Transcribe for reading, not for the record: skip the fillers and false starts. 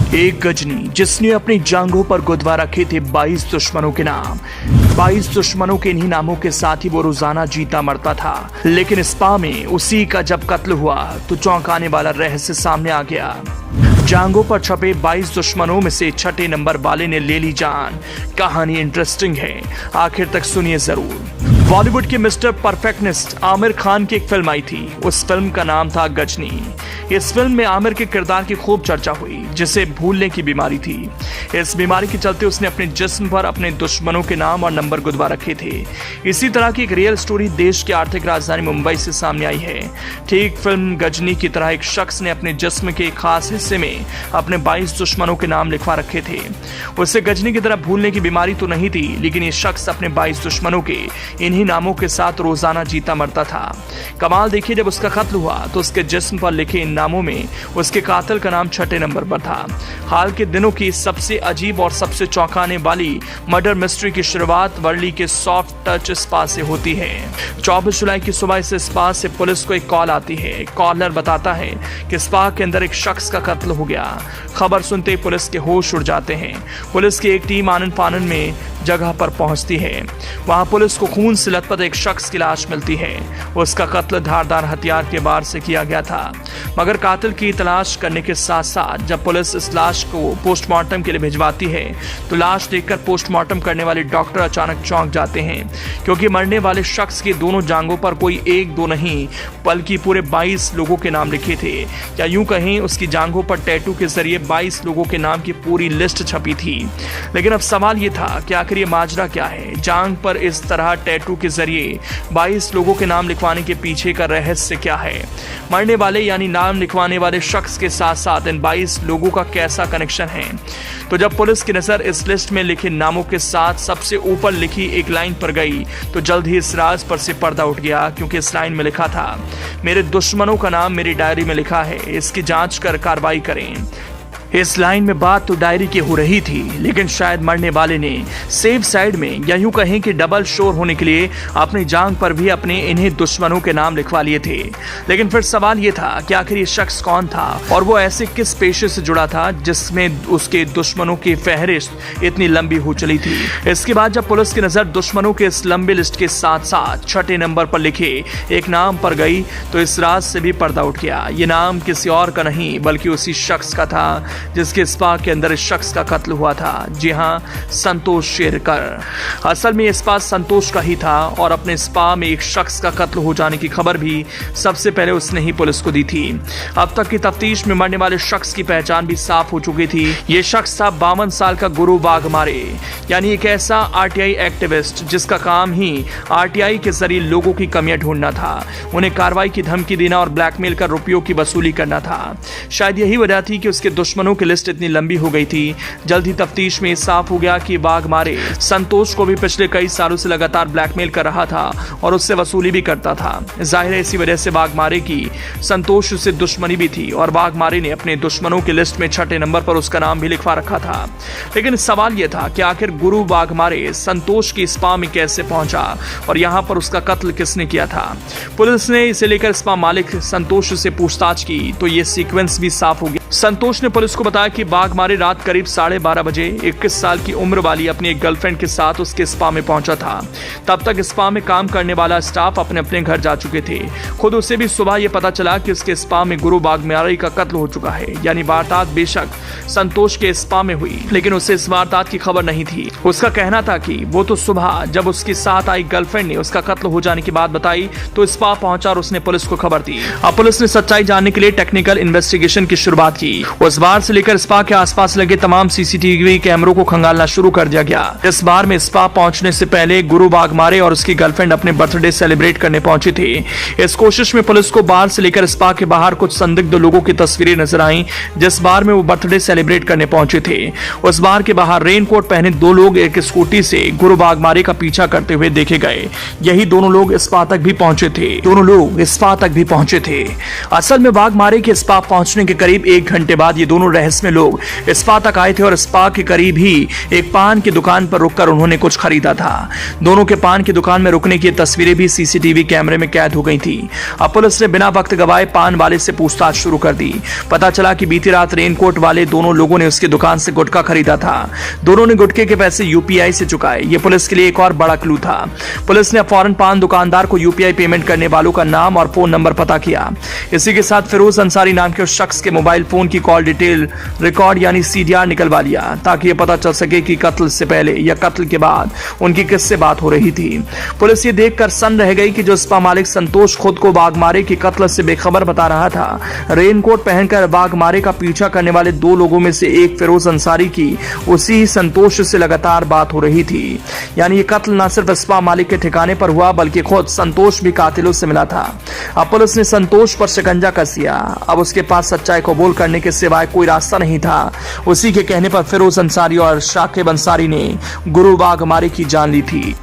एक गजनी जिसने अपनी जांघों पर गुदवा रखे थे 22 दुश्मनों के नाम। 22 दुश्मनों के इन्हीं नामों के साथ ही वो रोजाना जीता मरता था। लेकिन स्पा में उसी का जब कत्ल हुआ तो चौंकाने वाला रहस्य सामने आ गया। जांघों पर छपे 22 दुश्मनों में से छठे नंबर वाले ने ले ली जान। कहानी इंटरेस्टिंग है, आखिर तक सुनिए जरूर। बॉलीवुड के मिस्टर परफेक्टनिस्ट आमिर खान की एक फिल्म आई थी। उस फिल्म का नाम था गजनी। इस फिल्म में आमिर के किरदार की खूब चर्चा हुई, जिसे भूलने की बीमारी थी। इस बीमारी के चलते उसने अपने जिस्म पर अपने दुश्मनों के नाम और नंबर गुदवा रखे थे। इसी तरह की एक रियल स्टोरी देश की आर्थिक राजधानी मुंबई से सामने आई है। ठीक फिल्म गजनी की तरह एक शख्स ने अपने जिस्म के एक खास हिस्से में अपने 22 दुश्मनों के नाम लिखवा रखे थे। उससे गजनी की तरह भूलने की बीमारी तो नहीं थी, लेकिन ये शख्स अपने 22 दुश्मनों के इन्हीं नामों के साथ रोजाना जीता मरता था। कमाल देखिए, जब उसका कत्ल हुआ तो उसके जिस्म पर लिखे इन नामों में उसके कातिल का नाम छठे नंबर पर था। हाल के दिनों की सबसे अजीब और सबसे चौंकाने वाली मर्डर मिस्ट्री की शुरुआत वर्ली के सॉफ्ट टच स्पा से होती है। 24 जुलाई की सुबह इस स्पा से पुलिस को एक कॉल आती है। कॉलर बताता है कि स्पा के अंदर एक शख्स का कत्ल हो गया। खबर सुनते ही पुलिस के होश उड़ जाते हैं। पुलिस की एक टीम आनन फानन में जगह पर पहुंचती है। वहां पुलिस को खून से लथपथ एक शख्स की लाश मिलती है। उसका कत्ल धारदार हथियार के वार से किया गया था। मगर कातिल की तलाश करने के साथ साथ जब पुलिस इस लाश को पोस्टमार्टम के लिए भिजवाती है तो लाश देखकर पोस्टमार्टम करने वाले डॉक्टर अचानक चौंक जाते हैं, क्योंकि मरने वाले शख्स की दोनों जांघों पर कोई एक दो नहीं बल्कि पूरे 22 लोगों के नाम लिखे थे, या यूं कहें उसकी जांघों पर टैटू के जरिए 22 लोगों के नाम की पूरी लिस्ट छपी थी। लेकिन अब सवाल ये था कि आखिर ये माजरा क्या है? जांघ पर इस तरह टैटू के जरिए 22 लोगों के नाम लिखवाने के पीछे का रहस्य क्या है? मरने वाले यानी नाम लिखवाने वाले शख्स के साथ साथ इन 22 लोगों का कैसा कनेक्शन है? तो जब पुलिस की नजर इस लिस्ट में लिखे नामों के साथ सबसे ऊपर लिखी एक लाइन पर गई तो जल्द ही इस राज पर से पर्दा उठ गया, क्योंकि इस लाइन में लिखा था, मेरे दुश्मनों का नाम मेरी डायरी में लिखा है, इसकी जांच कर कार्रवाई करें। इस लाइन में बात तो डायरी की हो रही थी, लेकिन शायद मरने वाले ने सेफ साइड में या यूं कहें कि डबल श्योर होने के लिए अपनी जांघ पर भी अपने इन्हीं दुश्मनों के नाम लिखवा लिए थे। लेकिन फिर सवाल यह था कि आखिर ये शख्स कौन था और वो ऐसे किस पेशे से जुड़ा था जिसमें उसके दुश्मनों की फहरिस्त इतनी लंबी हो चली थी। इसके बाद जब पुलिस की नजर दुश्मनों के इस लंबी लिस्ट के साथ साथ छठे नंबर पर लिखे एक नाम पर गई तो इस राज से भी पर्दा उठ गया। ये नाम किसी और का नहीं बल्कि उसी शख्स का था जिसके स्पा के अंदर इस शख्स का कत्ल हुआ था। जी हां, संतोष शेरकर। असल में ये स्पा संतोष का ही था और अपने स्पा में एक शख्स का कत्ल हो जाने की खबर भी सबसे पहले उसने ही पुलिस को दी थी। अब तक की तफ्तीश में मरने वाले शख्स की पहचान भी साफ हो चुकी थी। ये शख्स था 52 साल का गुरु वाघमारे, यानी एक ऐसा आरटीआई एक्टिविस्ट जिसका काम ही आरटीआई के जरिए लोगों की कमियां ढूंढना था, उन्हें कार्रवाई की धमकी देना और ब्लैकमेल कर रुपयों की वसूली करना था। शायद यही वजह थी कि उसके दुश्मनों की लिस्ट इतनी लंबी हो गई थी। जल्द ही तफ्तीश में साफ हो गया कि वाघमारे संतोष को भी पिछले कई सालों से लगातार ब्लैकमेल कर रहा था और उससे वसूली भी करता था। जाहिर है इसी वजह से वाघमारे की संतोष से दुश्मनी भी थी और वाघमारे ने अपने दुश्मनों की लिस्ट में छठे नंबर पर उसका नाम भी लिखवा रखा था। लेकिन सवाल यह था कि आखिर गुरु वाघमारे संतोष की स्पा में कैसे पहुंचा और यहां पर उसका कत्ल किसने किया था? पुलिस ने इसे लेकर स्पा मालिक संतोष से पूछताछ की तो यह सीक्वेंस भी साफ हो गया। संतोष ने पुलिस को बताया कि वाघमारे रात करीब 12:30 बजे 21 साल की उम्र वाली अपनी एक गर्लफ्रेंड के साथ उसके स्पा में पहुंचा था। तब तक स्पा में काम करने वाला स्टाफ अपने अपने घर जा चुके थे। खुद उसे भी सुबह यह पता चला कि उसके स्पा में गुरु वाघमारे का कत्ल हो चुका है। यानी वारदात बेशक संतोष के स्पा में हुई, लेकिन उसे इस वारदात की खबर नहीं थी। उसका कहना था कि वो तो सुबह जब उसके साथ आई गर्लफ्रेंड ने उसका कत्ल हो जाने की बात बताई तो स्पा पहुंचा और उसने पुलिस को खबर दी। अब पुलिस ने सच्चाई जानने के लिए टेक्निकल इन्वेस्टिगेशन की शुरुआत की। उस बार से लेकर स्पा के आसपास लगे तमाम सीसीटीवी कैमरों को खंगालना शुरू कर दिया गया। इस बार में स्पा पहुंचने से पहले गुरु वाघमारे और उसकी गर्लफ्रेंड अपने बर्थडे सेलिब्रेट करने पहुंचे थे। इस कोशिश में पुलिस को बार से लेकर स्पा के बाहर कुछ संदिग्ध लोगों की तस्वीरें नजर आईं जिस बार में वो बर्थडे सेलिब्रेट करने पहुंचे थे। उस बार के बाहर रेनकोट पहने दो लोग एक स्कूटी से गुरु वाघमारे का पीछा करते हुए देखे गए। यही दोनों लोग स्पा तक भी पहुंचे थे। असल में वाघमारे के स्पा पहुंचने के करीब 1 घंटे बाद ये दोनों रहस्यमय लोग स्पा तक आए थे और स्पा के करीब ही एक पान की दुकान पर रुककर उन्होंने कुछ खरीदा था। दोनों के पान की दुकान में रुकने की तस्वीरें भी सीसीटीवी कैमरे में कैद हो गई थी। अब पुलिस ने बिना वक्त गवाए पान वाले से पूछताछ शुरू कर दी। पता चला कि बीती रात रेनकोट वाले दोनों दोनों लोगों ने उसकी दुकान से गुटखा खरीदा था। दोनों ने गुटखे के पैसे यूपीआई से चुकाए। ये पुलिस के लिए एक और बड़ा क्लू था। पुलिस ने फौरन पान दुकानदार को यूपीआई पेमेंट करने वालों का नाम और फोन नंबर पता किया। इसी के साथ फिरोज अंसारी नाम के उस शख्स के मोबाइल फोन की कॉल डिटेल रिकॉर्ड यानी सीडीआर निकलवा लिया, ताकि यह पता चल सके कि कत्ल से पहले या कत्ल के बाद उनकी किससे बात हो रही थी। पुलिस ये देखकर सन्न रह गई कि जो स्पा मालिक संतोष खुद को वाघमारे की कत्ल से बेखबर बता रहा था, रेनकोट पहनकर वाघमारे का पीछा करने वाले दो लोगों में से एक फिरोज अंसारी की उसी संतोष से लगातार बात हो रही थी। यानी ये कत्ल न सिर्फ स्पा मालिक के ठिकाने पर हुआ, बल्कि खुद संतोष भी कातिलों से मिला था। अब पुलिस ने संतोष पर शिकंजा कस दिया। अब उसके पास सच्चाई कबूल करने के सिवाय कोई रास्ता नहीं था। उसी के कहने पर फिरोज अंसारी और शाकिब अंसारी ने गुरु वाघमारे की जान ली थी।